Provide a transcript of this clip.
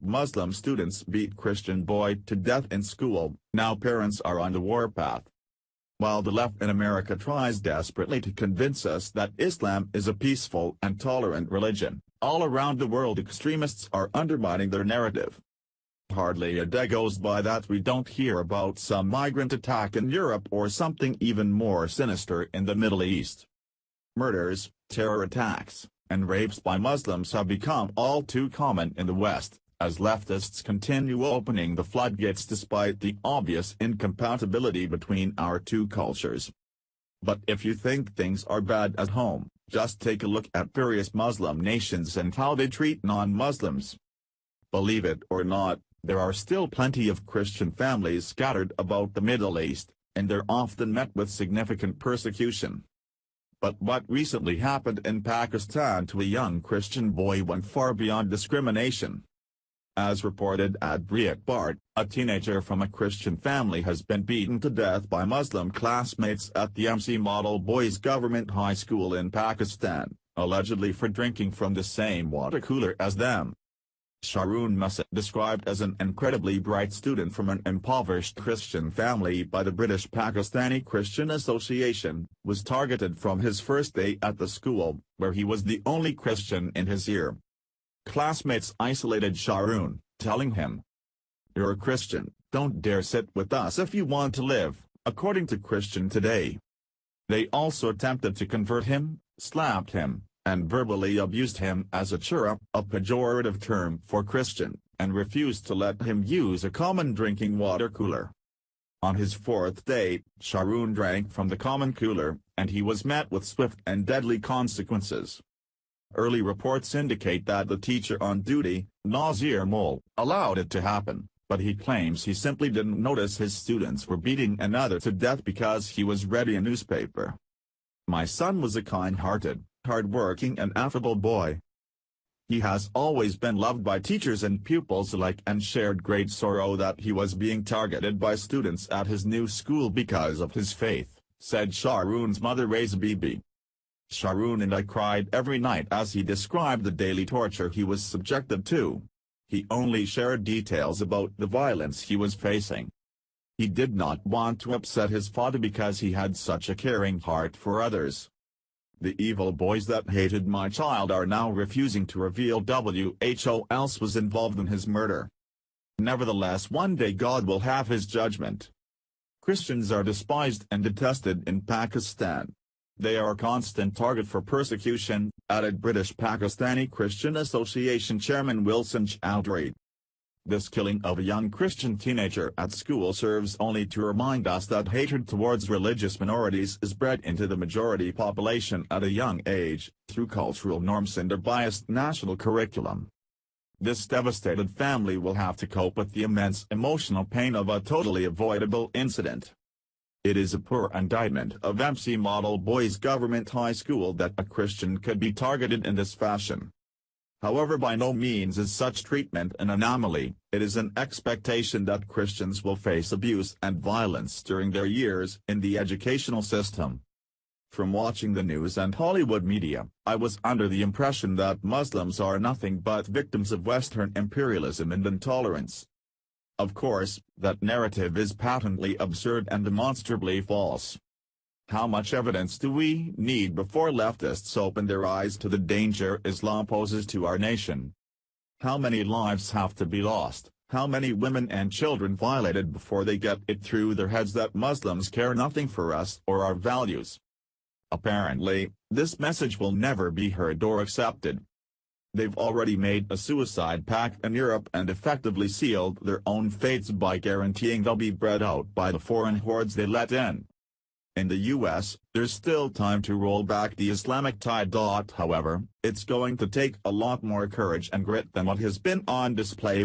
Muslim students beat Christian boy to death in school, now parents are on the warpath. While the left in America tries desperately to convince us that Islam is a peaceful and tolerant religion, all around the world extremists are undermining their narrative. Hardly a day goes by that we don't hear about some migrant attack in Europe or something even more sinister in the Middle East. Murders, terror attacks, and rapes by Muslims have become all too common in the West, as leftists continue opening the floodgates despite the obvious incompatibility between our two cultures. But if you think things are bad at home, just take a look at various Muslim nations and how they treat non-Muslims. Believe it or not, there are still plenty of Christian families scattered about the Middle East, and they're often met with significant persecution. But what recently happened in Pakistan to a young Christian boy went far beyond discrimination. As reported at Breitbart, a teenager from a Christian family has been beaten to death by Muslim classmates at the MC Model Boys Government High School in Pakistan, allegedly for drinking from the same water cooler as them. Sharoon Musa, described as an incredibly bright student from an impoverished Christian family by the British Pakistani Christian Association, was targeted from his first day at the school, where he was the only Christian in his year. Classmates isolated Sharoon, telling him, "You're a Christian, don't dare sit with us if you want to live," according to Christian Today. They also attempted to convert him, slapped him, and verbally abused him as a chura, a pejorative term for Christian, and refused to let him use a common drinking water cooler. On his fourth day, Sharoon drank from the common cooler, and he was met with swift and deadly consequences. Early reports indicate that the teacher on duty, Nazir Mole, allowed it to happen, but he claims he simply didn't notice his students were beating another to death because he was reading a newspaper. "My son was a kind-hearted, hard-working and affable boy. He has always been loved by teachers and pupils alike and shared great sorrow that he was being targeted by students at his new school because of his faith," said Sharoon's mother Reza Bibi. "Sharoon and I cried every night," as he described the daily torture he was subjected to. He only shared details about the violence he was facing. He did not want to upset his father because he had such a caring heart for others. "The evil boys that hated my child are now refusing to reveal who else was involved in his murder. Nevertheless, one day God will have his judgment." Christians are despised and detested in Pakistan. They are a constant target for persecution, added British Pakistani Christian Association Chairman Wilson Chowdhury. This killing of a young Christian teenager at school serves only to remind us that hatred towards religious minorities is bred into the majority population at a young age, through cultural norms and a biased national curriculum. This devastated family will have to cope with the immense emotional pain of a totally avoidable incident. It is a poor indictment of MC Model Boys Government High School that a Christian could be targeted in this fashion. However, by no means is such treatment an anomaly. It is an expectation that Christians will face abuse and violence during their years in the educational system. From watching the news and Hollywood media, I was under the impression that Muslims are nothing but victims of Western imperialism and intolerance. Of course, that narrative is patently absurd and demonstrably false. How much evidence do we need before leftists open their eyes to the danger Islam poses to our nation? How many lives have to be lost, how many women and children violated before they get it through their heads that Muslims care nothing for us or our values? Apparently, this message will never be heard or accepted. They've already made a suicide pact in Europe and effectively sealed their own fates by guaranteeing they'll be bred out by the foreign hordes they let in. In the US, there's still time to roll back the Islamic tide. However, it's going to take a lot more courage and grit than what has been on display